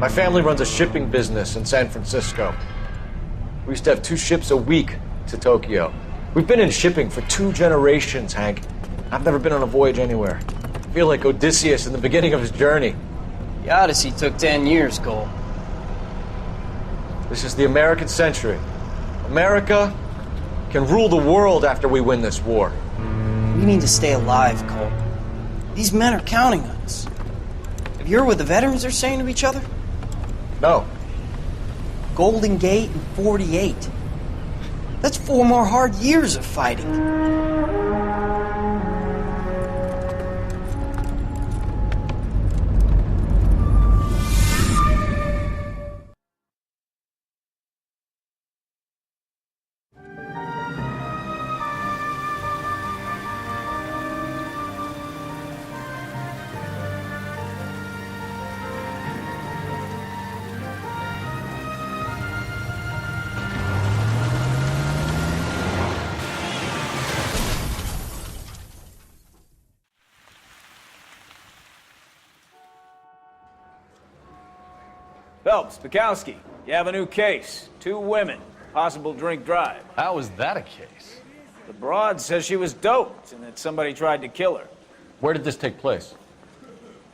My family runs a shipping business in San Francisco. We used to have 2 ships a week to Tokyo. We've been in shipping for 2 generations, Hank. I've never been on a voyage anywhere. I feel like Odysseus in the beginning of his journey. The Odyssey took 10 years, Cole. This is the American century. America can rule the world after we win this war. We need to stay alive, Cole. These men are counting on us. Have you heard what the veterans are saying to each other? No. Golden Gate and 48. That's 4 more hard years of fighting. Phelps, Bukowski, you have a new case. 2 women, possible drink drive. How is that a case? The broad says she was doped and that somebody tried to kill her. Where did this take place?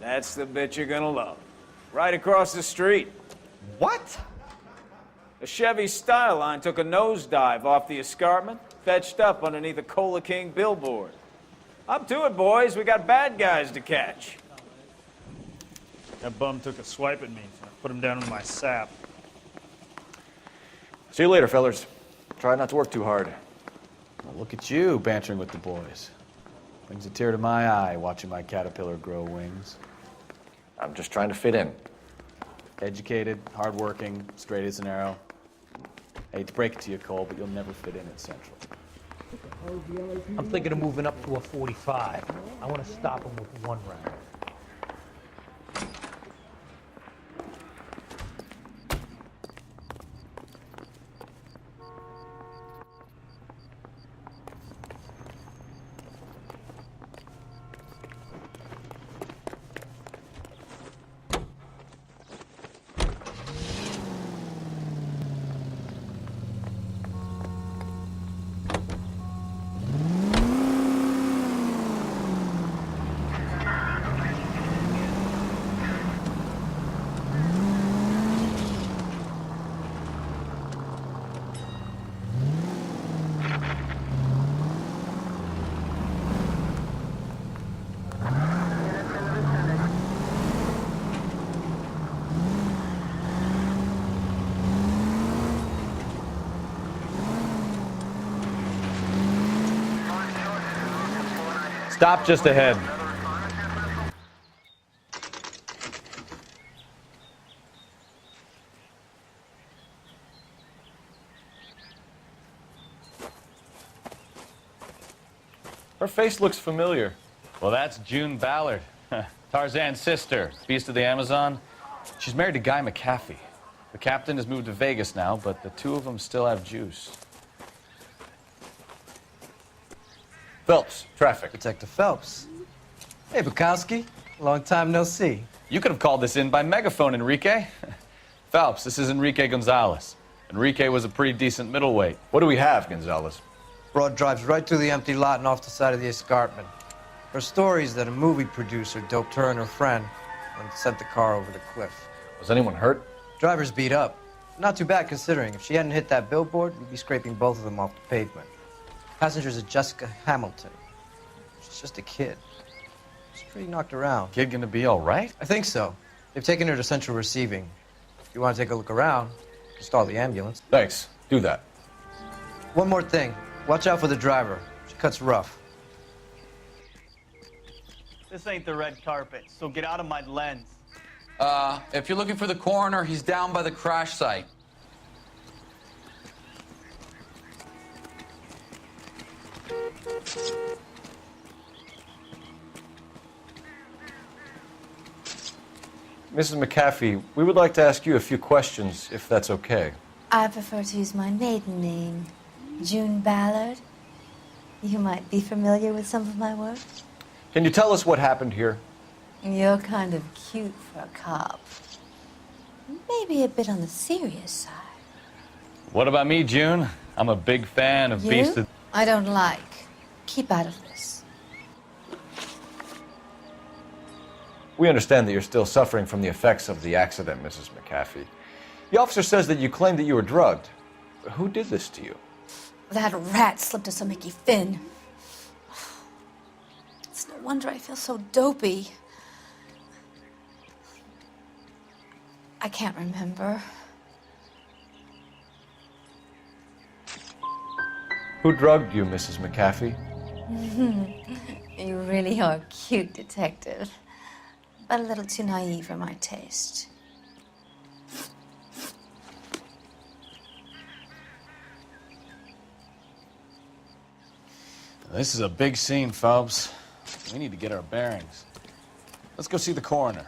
That's the bit you're gonna love. Right across the street. What? A Chevy Style Line took a nosedive off the escarpment, fetched up underneath a Cola King billboard. Up to it, boys. We got bad guys to catch. That bum took a swipe at me. I put him down in my sap. See you later, fellers. Try not to work too hard. Well, look at you bantering with the boys. Brings a tear to my eye watching my caterpillar grow wings. I'm just trying to fit in. Educated, hardworking, straight as an arrow. I hate to break it to you, Cole, but you'll never fit in at Central. I'm thinking of moving up to a 45. I want to stop him with 1 round. Stop just ahead. Her face looks familiar. Well, that's June Ballard, Tarzan's sister, beast of the Amazon. She's married to Guy McAfee. The captain has moved to Vegas now, but the 2 of them still have juice. Phelps, traffic. Detective Phelps. Hey, Bukowski. Long time no see. You could have called this in by megaphone, Enrique. Phelps, this is Enrique Gonzalez. Enrique was a pretty decent middleweight. What do we have, Gonzalez? Broad drives right through the empty lot and off the side of the escarpment. Her story is that a movie producer doped her and her friend and sent the car over the cliff. Was anyone hurt? Driver's beat up. Not too bad considering. If she hadn't hit that billboard, we'd be scraping both of them off the pavement. Passenger's a Jessica Hamilton. She's just a kid. She's pretty knocked around. Kid gonna be all right? I think so. They've taken her to Central Receiving. If you want to take a look around, you can stall the ambulance. Thanks. Do that. One more thing. Watch out for the driver. She cuts rough. This ain't the red carpet, so get out of my lens. If you're looking for the coroner, he's down by the crash site. Mrs. McAfee, we would like to ask you a few questions, if that's okay. I prefer to use my maiden name, June Ballard. You might be familiar with some of my work. Can you tell us what happened here? You're kind of cute for a cop. maybe a bit on the serious side. What about me, June? I'm a big fan of Beast You? of... I don't like. Keep out of this. We understand that you're still suffering from the effects of the accident, Mrs. McAfee. The officer says that you claimed that you were drugged. Who did this to you? That rat slipped us a Mickey Finn. It's no wonder I feel so dopey. I can't remember. Who drugged you, Mrs. McAfee? You really are a cute detective, but a little too naive for my taste. This is a big scene, Phelps. We need to get our bearings. Let's go see the coroner.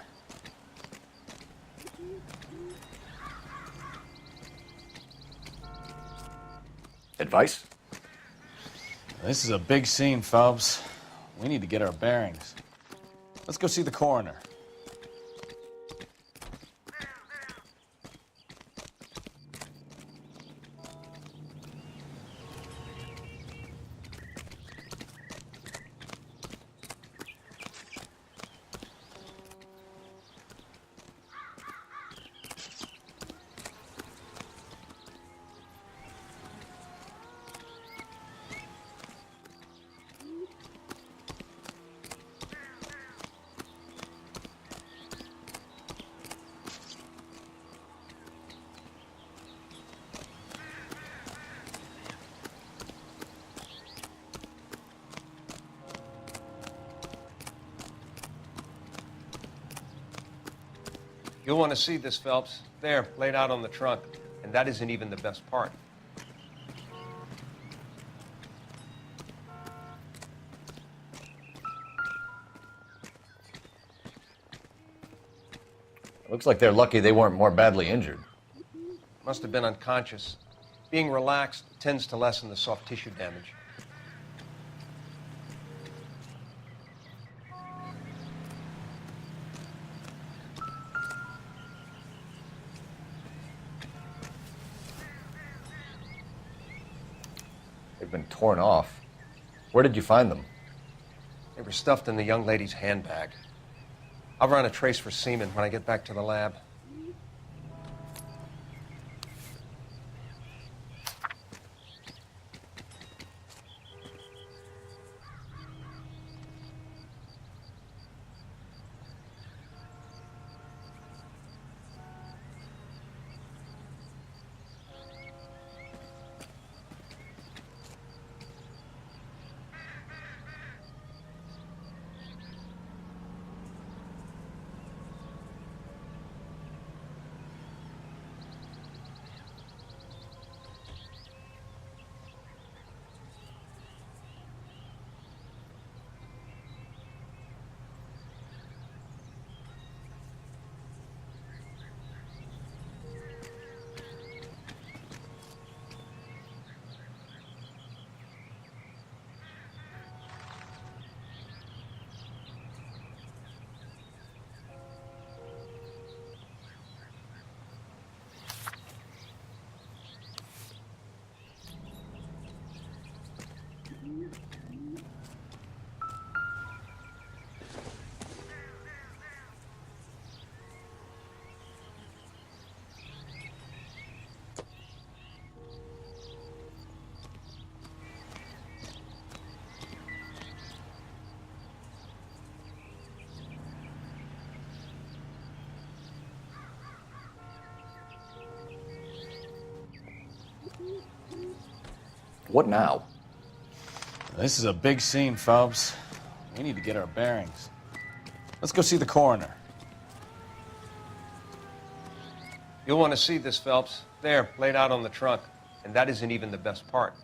Advice? This is a big scene, Phelps. We need to get our bearings. Let's go see the coroner. You'll want to see this, Phelps. There, laid out on the trunk. And that isn't even the best part. Looks like they're lucky they weren't more badly injured. Must have been unconscious. Being relaxed tends to lessen the soft tissue damage. They've been torn off. Where did you find them? They were stuffed in the young lady's handbag. I'll run a trace for semen when I get back to the lab. What now? This is a big scene, Phelps. We need to get our bearings. Let's go see the coroner. You'll want to see this, Phelps. There, laid out on the trunk. And that isn't even the best part.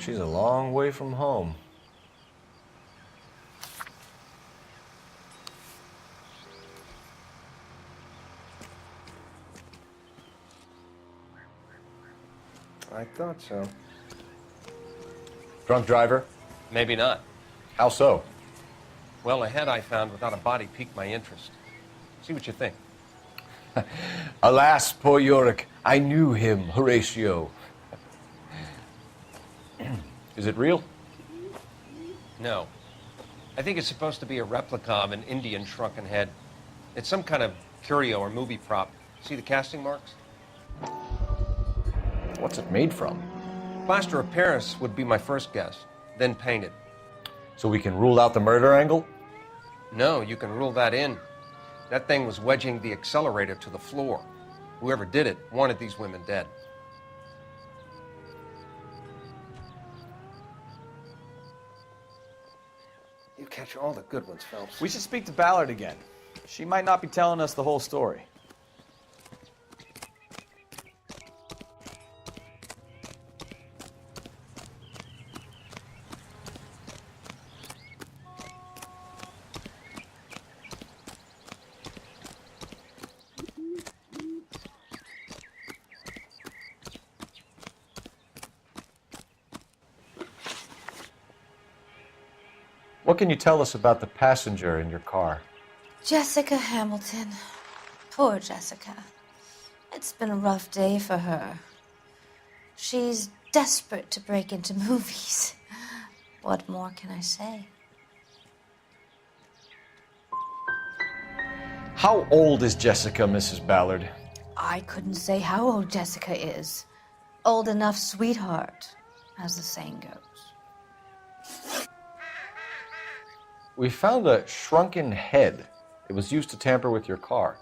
she's a long way from home. I thought so. Drunk driver? Maybe not. How so? Well, a head I found without a body piqued my interest. See what you think. Alas, poor Yorick, I knew him, Horatio. Is it real? No. I think it's supposed to be a replica of an Indian shrunken head. It's some kind of curio or movie prop. See the casting marks? What's it made from? Plaster of Paris would be my first guess, then painted. So we can rule out the murder angle? No, you can rule that in. That thing was wedging the accelerator to the floor. Whoever did it wanted these women dead. You catch all the good ones, Phelps. We should speak to Ballard again. She might not be telling us the whole story. What can you tell us about the passenger in your car? Jessica Hamilton. Poor Jessica. It's been a rough day for her. She's desperate to break into movies. What more can I say? How old is Jessica, Mrs. Ballard? I couldn't say how old Jessica is. Old enough, sweetheart, as the saying goes. We found a shrunken head. It was used to tamper with your car.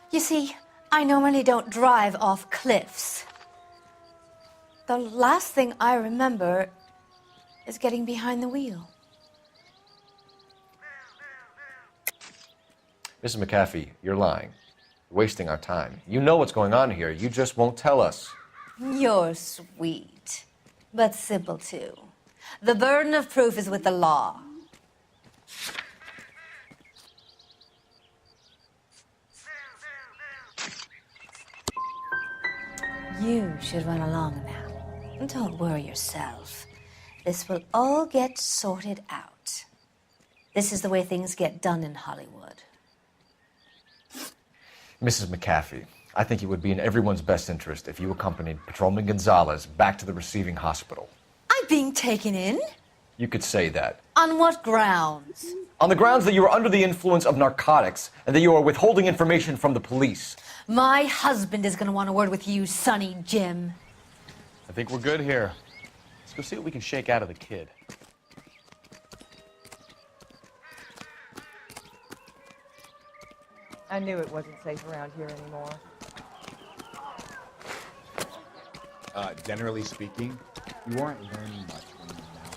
You see, I normally don't drive off cliffs. The last thing I remember is getting behind the wheel. Mrs. McAfee, you're lying. You're wasting our time. You know what's going on here. You just won't tell us. You're sweet, but simple too. The burden of proof is with the law. You should run along now. Don't worry yourself. This will all get sorted out. This is the way things get done in Hollywood. Mrs. McAfee, I think it would be in everyone's best interest if you accompanied Patrolman Gonzalez back to the receiving hospital. I'm being taken in? You could say that. On what grounds? On the grounds that you are under the influence of narcotics and that you are withholding information from the police. My husband is going to want a word with you, Sonny Jim. I think we're good here. Let's go see what we can shake out of the kid. I knew it wasn't safe around here anymore. Generally speaking, you aren't learning much when you're now.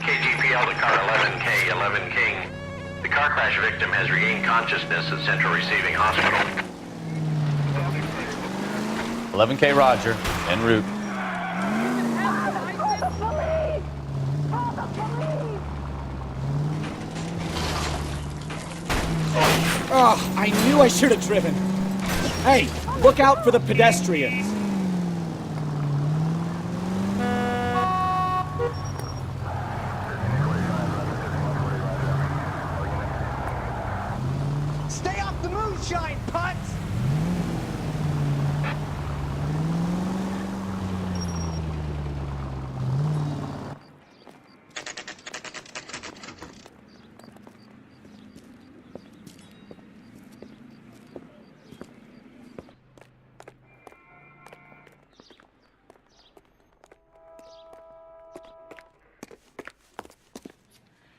KGPL to car 11K, 11 King. The car crash victim has regained consciousness at Central Receiving Hospital. 11K Roger, en route. Oh, I knew I should have driven. Hey, look out for the pedestrians. Stay off the moonshine, putz!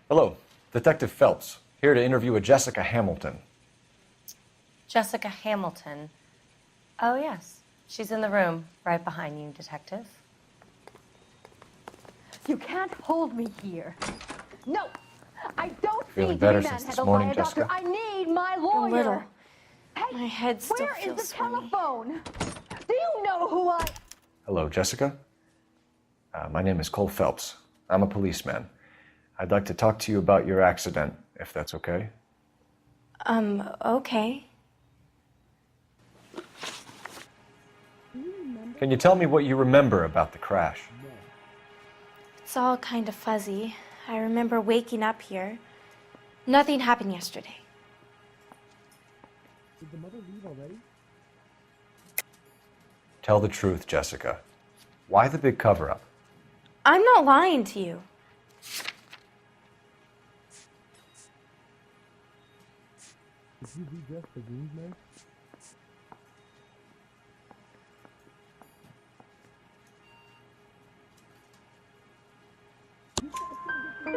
Hello, Detective Phelps, here to interview a Jessica Hamilton. Jessica Hamilton. Oh, yes. She's in the room, right behind you, Detective. You can't hold me here. No, I don't Feeling need better to be since this manhandled morning, by a doctor. Jessica? I need my lawyer. A little. My head still Where is feels the swimming. telephone? Do you know who I... Hello, Jessica. My name is Cole Phelps. I'm a policeman. I'd like to talk to you about your accident, if that's okay. Okay. Can you tell me what you remember about the crash? It's all kind of fuzzy. I remember waking up here. Nothing happened yesterday. Did the mother leave already? Tell the truth, Jessica. Why the big cover-up? I'm not lying to you. Did you redress the wound, man?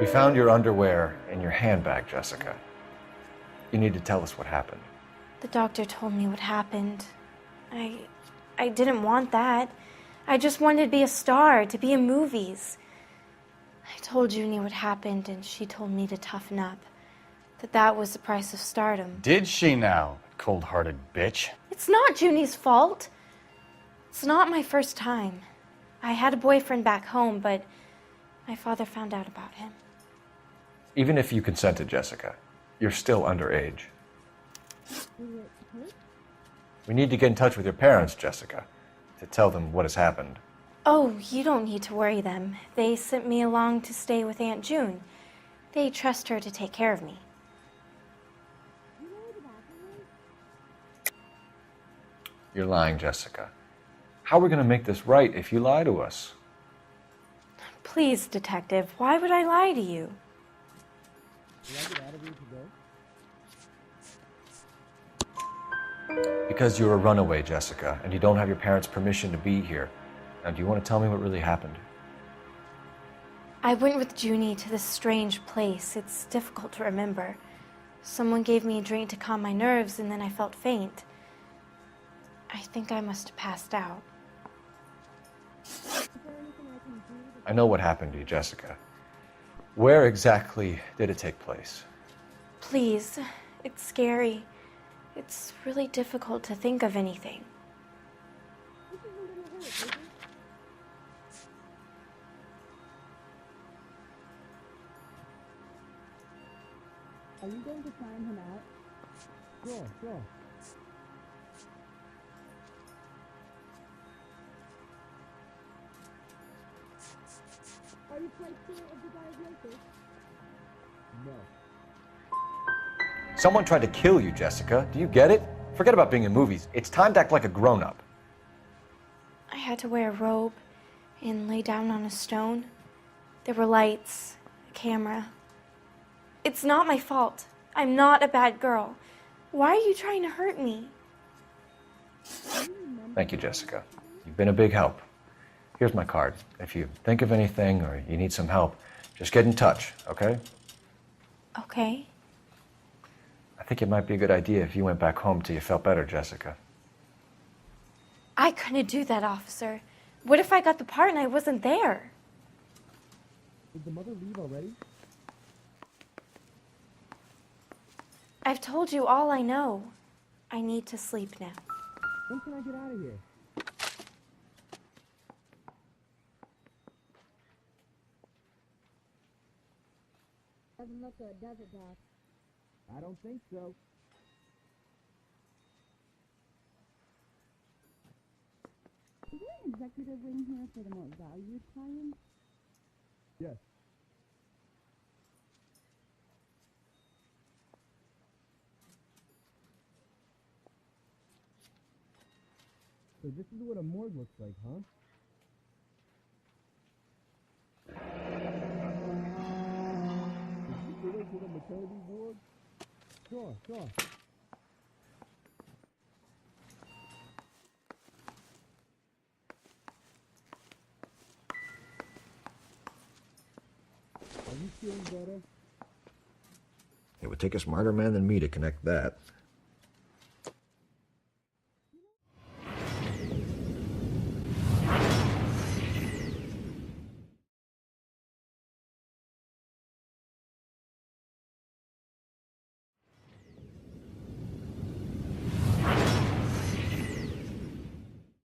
We found your underwear in your handbag, Jessica. You need to tell us what happened. The doctor told me what happened. I didn't want that. I just wanted to be a star, to be in movies. I told Junie what happened, and she told me to toughen up. That was the price of stardom. Did she now, cold-hearted bitch? It's not Junie's fault. It's not my first time. I had a boyfriend back home, but my father found out about him. Even if you consented, Jessica, you're still underage. We need to get in touch with your parents, Jessica, to tell them what has happened. Oh, you don't need to worry them. They sent me along to stay with Aunt June. They trust her to take care of me. You're lying, Jessica. How are we going to make this right if you lie to us? Please, detective, why would I lie to you? Did I get out of here today? Because you're a runaway, Jessica, and you don't have your parents' permission to be here. Now, do you want to tell me what really happened? I went with Junie to this strange place. It's difficult to remember. Someone gave me a drink to calm my nerves, and then I felt faint. I think I must have passed out. I know what happened to you, Jessica. Where exactly did it take place? Please, it's scary. It's really difficult to think of anything. Are you going to sign him out? Sure, sure. Are you quite sure of the diagnosis? No. Someone tried to kill you, Jessica. Do you get it? Forget about being in movies. It's time to act like a grown-up. I had to wear a robe and lay down on a stone. There were lights, a camera. It's not my fault. I'm not a bad girl. Why are you trying to hurt me? Thank you, Jessica. You've been a big help. Here's my card. If you think of anything or you need some help, just get in touch, okay? Okay. I think it might be a good idea if you went back home till you felt better, Jessica. I couldn't do that, officer. What if I got the part and I wasn't there? Did the mother leave already? I've told you all I know. I need to sleep now. When can I get out of here? Doesn't look good, does it, Doc? I don't think so. Is there an executive ring here for the more valued clients? Yes. So this is what a morgue looks like, huh? Did you get into the maternity ward? Sure, sure. Are you feeling better? It would take a smarter man than me to connect that.